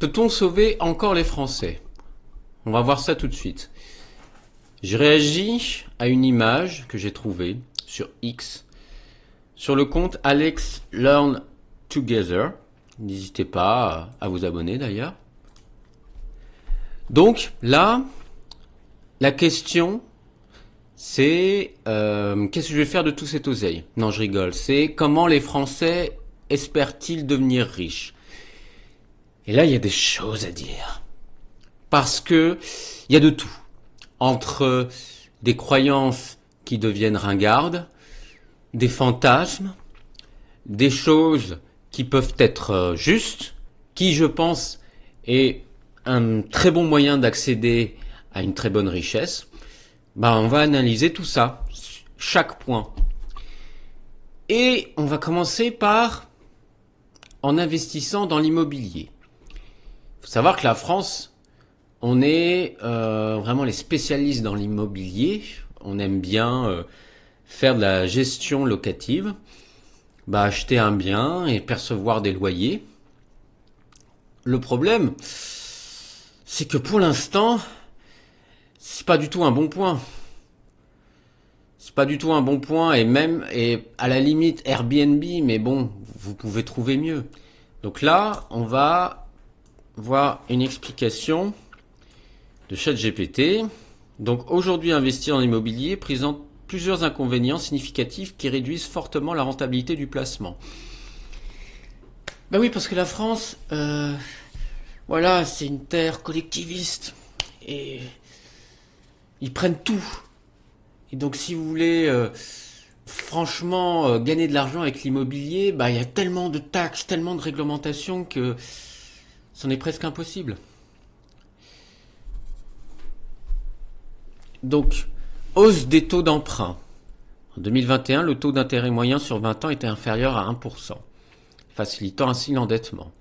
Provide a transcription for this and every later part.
Peut-on sauver encore les Français? On va voir ça tout de suite. Je réagis à une image que j'ai trouvée sur X, sur le compte Alex Learn Together. N'hésitez pas à vous abonner d'ailleurs. Donc là, la question, c'est qu'est-ce que je vais faire de tout cet oseille? Non, je rigole. C'est comment les Français espèrent-ils devenir riches? Et là, il y a des choses à dire. Parce que il y a de tout. Entre des croyances qui deviennent ringardes, des fantasmes, des choses qui peuvent être justes, qui, je pense, est un très bon moyen d'accéder à une très bonne richesse. On va analyser tout ça, chaque point. Et on va commencer par en investissant dans l'immobilier. Il faut savoir que la France, on est vraiment les spécialistes dans l'immobilier. On aime bien faire de la gestion locative, acheter un bien et percevoir des loyers. Le problème, c'est que pour l'instant, c'est pas du tout un bon point. C'est pas du tout un bon point et à la limite Airbnb, mais bon, vous pouvez trouver mieux. Donc là, on va voir une explication de ChatGPT. Donc aujourd'hui, investir dans l'immobilier présente plusieurs inconvénients significatifs qui réduisent fortement la rentabilité du placement. Oui, parce que la France, voilà, c'est une terre collectiviste et ils prennent tout. Et donc si vous voulez franchement gagner de l'argent avec l'immobilier, il y a tellement de taxes, tellement de réglementations que c'en est presque impossible. Donc, hausse des taux d'emprunt. En 2021, le taux d'intérêt moyen sur 20 ans était inférieur à 1%, facilitant ainsi l'endettement.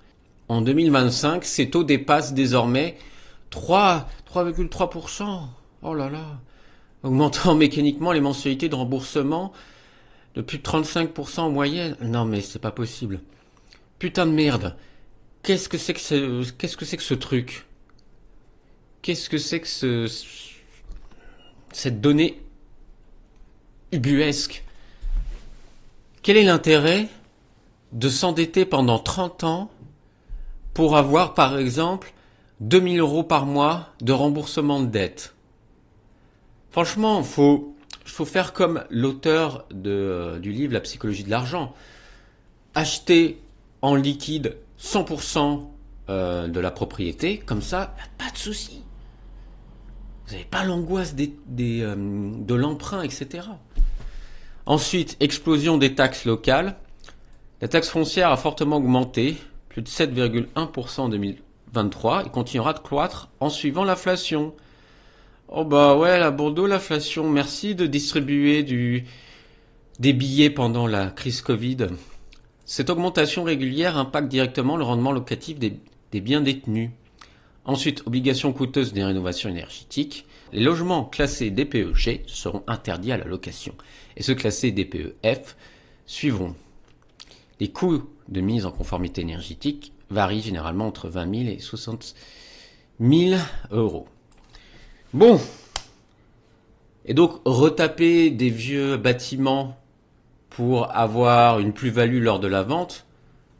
En 2025, ces taux dépassent désormais 3,3%. Oh là là, augmentant mécaniquement les mensualités de remboursement de plus de 35% en moyenne. Non mais c'est pas possible. Putain de merde. Qu'est-ce que c'est que ce truc? Qu'est-ce que c'est que cette donnée ubuesque? Quel est l'intérêt de s'endetter pendant 30 ans pour avoir, par exemple, 2000 € par mois de remboursement de dette? Franchement, faut faire comme l'auteur du livre La psychologie de l'argent. Acheter en liquide 100% de la propriété, comme ça, pas de souci. Vous n'avez pas l'angoisse de l'emprunt, etc. Ensuite, explosion des taxes locales. La taxe foncière a fortement augmenté, plus de 7,1% en 2023, et continuera de croître en suivant l'inflation. Oh ouais, la Bordeaux, l'inflation. Merci de distribuer des billets pendant la crise Covid. Cette augmentation régulière impacte directement le rendement locatif des biens détenus. Ensuite, obligation coûteuse des rénovations énergétiques. Les logements classés DPE-G seront interdits à la location et ceux classés DPE-F suivront. Les coûts de mise en conformité énergétique varient généralement entre 20 000 et 60 000 €. Bon. Et donc, retaper des vieux bâtiments pour avoir une plus-value lors de la vente,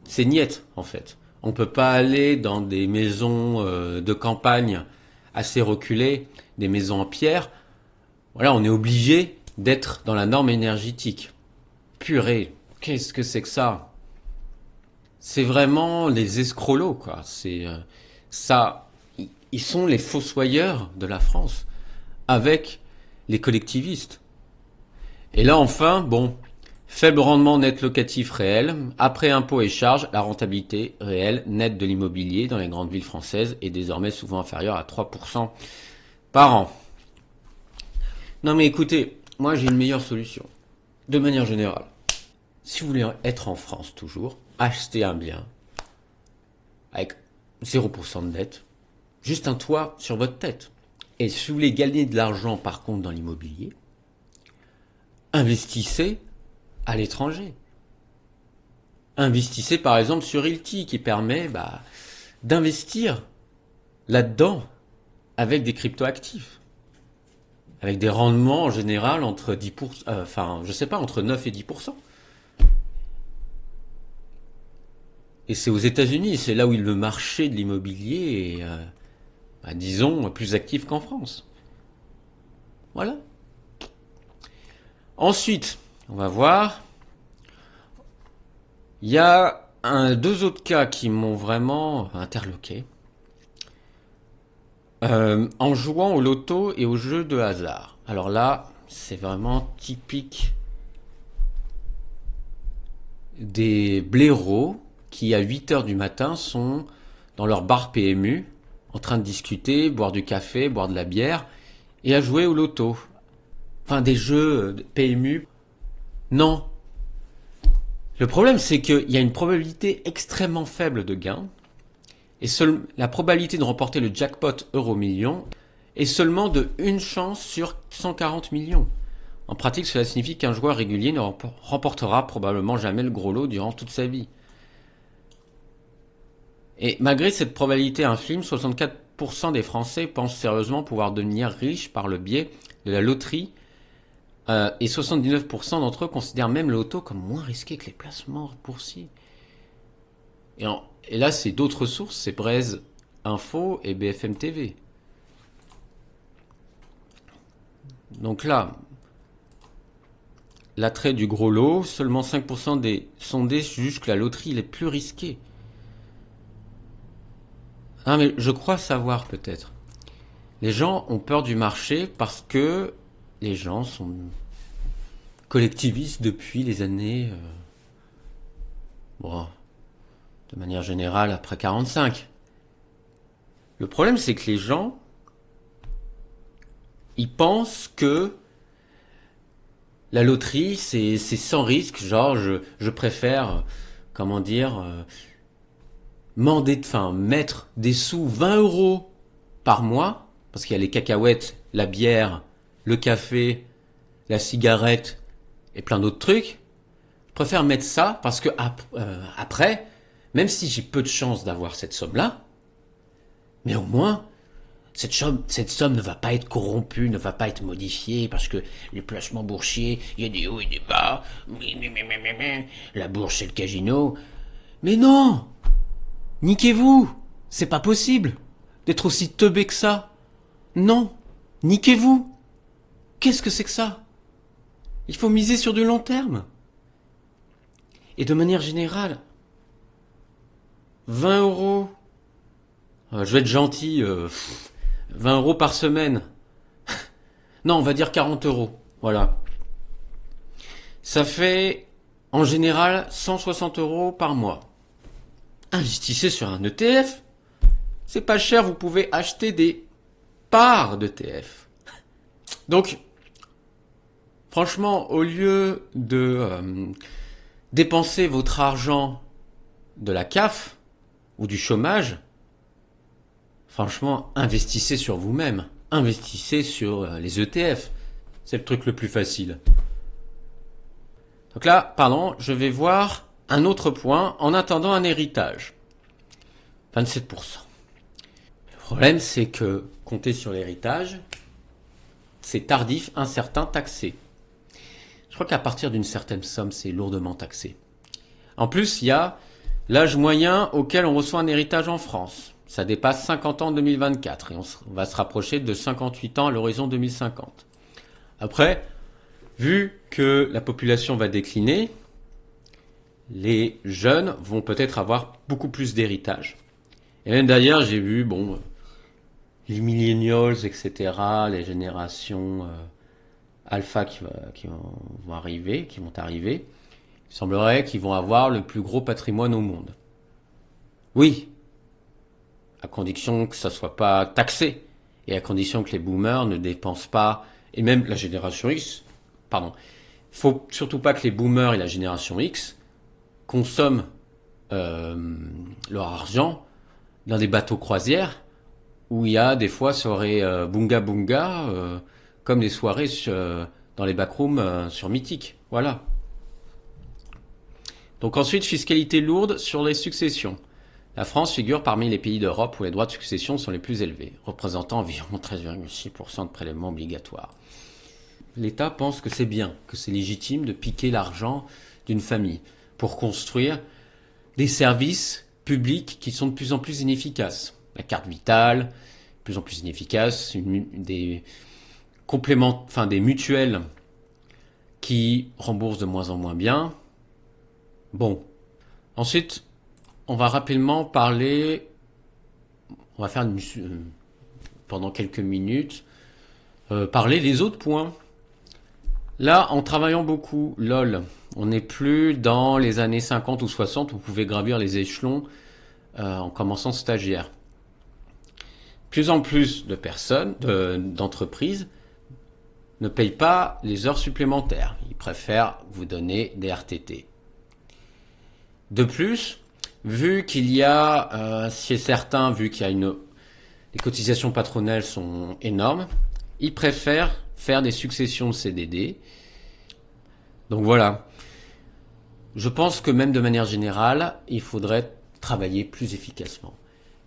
c'est niette, en fait. On peut pas aller dans des maisons de campagne assez reculées, des maisons en pierre. Voilà, on est obligé d'être dans la norme énergétique. Purée, qu'est-ce que c'est que ça? C'est vraiment les escrolos, quoi. C'est ça. Ils sont les fossoyeurs de la France, avec les collectivistes. Et là, enfin, faible rendement net locatif réel. Après impôts et charges, la rentabilité réelle nette de l'immobilier dans les grandes villes françaises est désormais souvent inférieure à 3% par an. Non mais écoutez, moi j'ai une meilleure solution. De manière générale, si vous voulez être en France toujours, achetez un bien avec 0% de dette, juste un toit sur votre tête. Et si vous voulez gagner de l'argent par contre dans l'immobilier, investissez à l'étranger. Investissez par exemple sur Realty qui permet d'investir là-dedans avec des cryptoactifs. Avec des rendements en général entre 10%, je sais pas, entre 9 et 10%. Et c'est aux États-Unis, c'est là où le marché de l'immobilier est, disons, plus actif qu'en France. Voilà. Ensuite, on va voir. Il y a deux autres cas qui m'ont vraiment interloqué. En jouant au loto et aux jeux de hasard. Alors là, c'est vraiment typique des blaireaux qui, à 8 heures du matin, sont dans leur bar PMU, en train de discuter, boire du café, boire de la bière, et à jouer au loto. Enfin, des jeux PMU. Non. Le problème, c'est qu'il y a une probabilité extrêmement faible de gain, et la probabilité de remporter le jackpot euro-million est seulement de 1 chance sur 140 millions. En pratique, cela signifie qu'un joueur régulier ne remportera probablement jamais le gros lot durant toute sa vie. Et malgré cette probabilité infime, 64% des Français pensent sérieusement pouvoir devenir riches par le biais de la loterie, et 79% d'entre eux considèrent même le loto comme moins risqué que les placements boursiers. Et là, c'est d'autres sources, c'est Braise Info et BFM TV. Donc là, l'attrait du gros lot, seulement 5% des sondés jugent que la loterie est plus risquée. Ah, mais je crois savoir peut-être. Les gens ont peur du marché parce que les gens sont collectivistes depuis les années... de manière générale, après 45. Le problème, c'est que les gens, ils pensent que la loterie, c'est sans risque. Genre, je préfère, mettre des sous 20 euros par mois, parce qu'il y a les cacahuètes, la bière, le café, la cigarette et plein d'autres trucs. Je préfère mettre ça parce que après, même si j'ai peu de chance d'avoir cette somme-là, mais au moins, cette somme ne va pas être corrompue, ne va pas être modifiée, parce que les placements boursiers, il y a des hauts et des bas, la bourse c'est le casino. Mais non! Niquez-vous! C'est pas possible d'être aussi teubé que ça. Non! Niquez-vous! Qu'est-ce que c'est que ça? Il faut miser sur du long terme. Et de manière générale, 20 euros, je vais être gentil, 20 euros par semaine. Non, on va dire 40 euros. Voilà. Ça fait, en général, 160 euros par mois. Investissez sur un ETF. C'est pas cher, vous pouvez acheter des parts d'ETF. Donc, franchement, au lieu de dépenser votre argent de la CAF ou du chômage, franchement, investissez sur vous-même. Investissez sur les ETF. C'est le truc le plus facile. Donc là, je vais voir un autre point en attendant un héritage. 27%. Le problème, c'est que compter sur l'héritage, c'est tardif, incertain, taxé. Je crois qu'à partir d'une certaine somme, c'est lourdement taxé. En plus, il y a l'âge moyen auquel on reçoit un héritage en France. Ça dépasse 50 ans en 2024 et on va se rapprocher de 58 ans à l'horizon 2050. Après, vu que la population va décliner, les jeunes vont peut-être avoir beaucoup plus d'héritage. Et même d'ailleurs, j'ai vu, les millennials, etc., les générations alpha qui vont arriver, il semblerait qu'ils vont avoir le plus gros patrimoine au monde. Oui, à condition que ça soit pas taxé, et à condition que les boomers ne dépensent pas, et même la génération X, faut surtout pas que les boomers et la génération X consomment leur argent dans des bateaux croisières où il y a des fois soirées bunga bunga, comme les soirées dans les backrooms sur Mythique. Voilà. Donc ensuite, fiscalité lourde sur les successions. La France figure parmi les pays d'Europe où les droits de succession sont les plus élevés, représentant environ 13,6% de prélèvements obligatoires. L'État pense que c'est bien, que c'est légitime de piquer l'argent d'une famille pour construire des services publics qui sont de plus en plus inefficaces. La carte vitale, de plus en plus inefficace, des compléments, enfin des mutuelles qui remboursent de moins en moins bien. Bon. Ensuite, on va rapidement parler, on va faire pendant quelques minutes, parler des autres points. Là, en travaillant beaucoup, lol, on n'est plus dans les années 50 ou 60 où vous pouvez gravir les échelons en commençant stagiaire. Plus en plus de personnes, d'entreprises, ne payent pas les heures supplémentaires. Ils préfèrent vous donner des RTT. De plus, vu qu'il y a, chez certains, vu qu'il y a les cotisations patronales sont énormes, ils préfèrent faire des successions de CDD. Donc voilà. Je pense que même de manière générale, il faudrait travailler plus efficacement.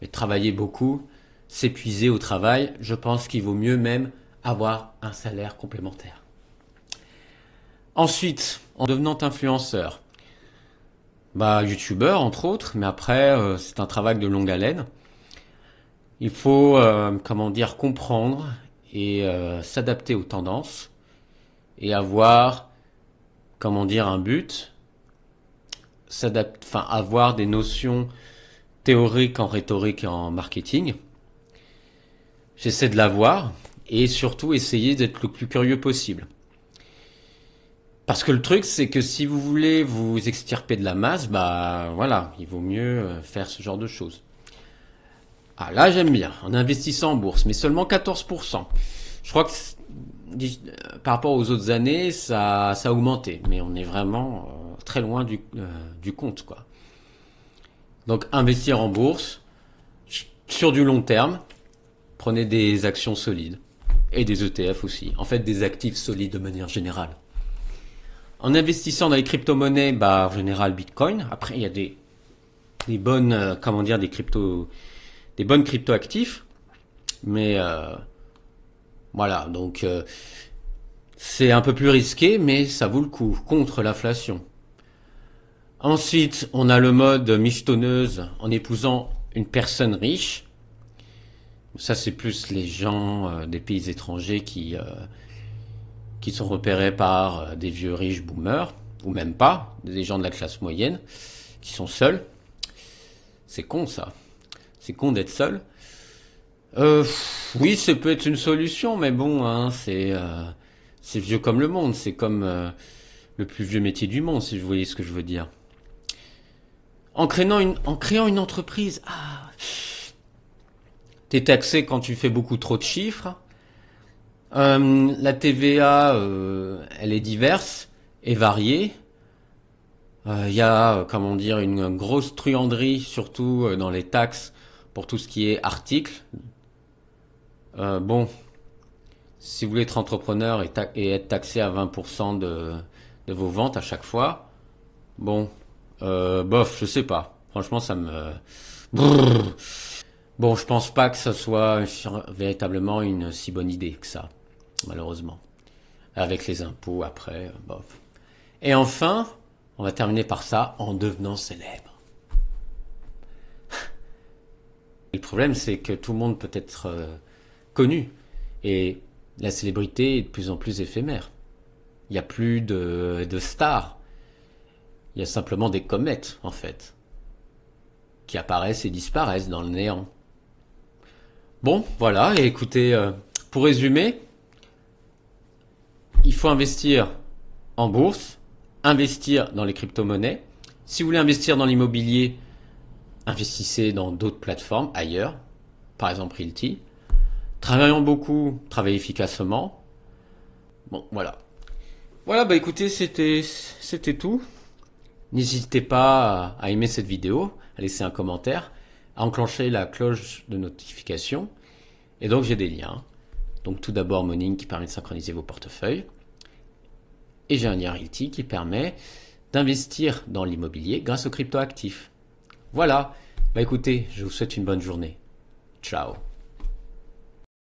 Mais travailler beaucoup, s'épuiser au travail, je pense qu'il vaut mieux même avoir un salaire complémentaire. Ensuite, en devenant influenceur, youtubeur entre autres, mais après c'est un travail de longue haleine. Il faut comprendre et s'adapter aux tendances et avoir un but, avoir des notions théoriques en rhétorique et en marketing. J'essaie de l'avoir et surtout essayer d'être le plus curieux possible. Parce que le truc, c'est que si vous voulez vous extirper de la masse, il vaut mieux faire ce genre de choses. Ah là, j'aime bien, en investissant en bourse, mais seulement 14%. Je crois que par rapport aux autres années, ça a augmenté, mais on est vraiment très loin du compte, quoi. Donc, investir en bourse, sur du long terme, prenez des actions solides, et des ETF aussi. En fait, des actifs solides de manière générale. En investissant dans les crypto-monnaies, en général Bitcoin. Après, il y a des bonnes, des bonnes crypto-actifs. Mais voilà, donc c'est un peu plus risqué, mais ça vaut le coup contre l'inflation. Ensuite, on a le mode michetonneuse en épousant une personne riche. Ça, c'est plus les gens des pays étrangers qui sont repérés par des vieux riches boomers, ou même pas, des gens de la classe moyenne, qui sont seuls. C'est con, ça. C'est con d'être seul. Oui, ça peut être une solution, mais bon, hein, c'est vieux comme le monde. C'est comme le plus vieux métier du monde, si vous voyez ce que je veux dire. En créant une entreprise, t'es taxé quand tu fais beaucoup trop de chiffres. La TVA, elle est diverse et variée. Il y a, une grosse truanderie, surtout dans les taxes pour tout ce qui est articles. Si vous voulez être entrepreneur et être taxé à 20% de vos ventes à chaque fois, je sais pas. Franchement, ça me... Brrr. Bon, je pense pas que ça soit véritablement une si bonne idée que ça, malheureusement. Avec les impôts après, bof. Et enfin, on va terminer par ça, en devenant célèbre. Le problème, c'est que tout le monde peut être connu. Et la célébrité est de plus en plus éphémère. Il n'y a plus de stars. Il y a simplement des comètes, en fait, qui apparaissent et disparaissent dans le néant. Bon, voilà, et écoutez, pour résumer, il faut investir en bourse, investir dans les crypto-monnaies. Si vous voulez investir dans l'immobilier, investissez dans d'autres plateformes ailleurs, par exemple Realty. Travaillons beaucoup, travaillez efficacement. Bon, voilà. Voilà, écoutez, c'était tout. N'hésitez pas à aimer cette vidéo, à laisser un commentaire, à enclencher la cloche de notification. Et donc j'ai des liens. Donc tout d'abord Moning qui permet de synchroniser vos portefeuilles. Et j'ai un lien Realty qui permet d'investir dans l'immobilier grâce aux cryptoactifs. Voilà. Bah écoutez, je vous souhaite une bonne journée. Ciao.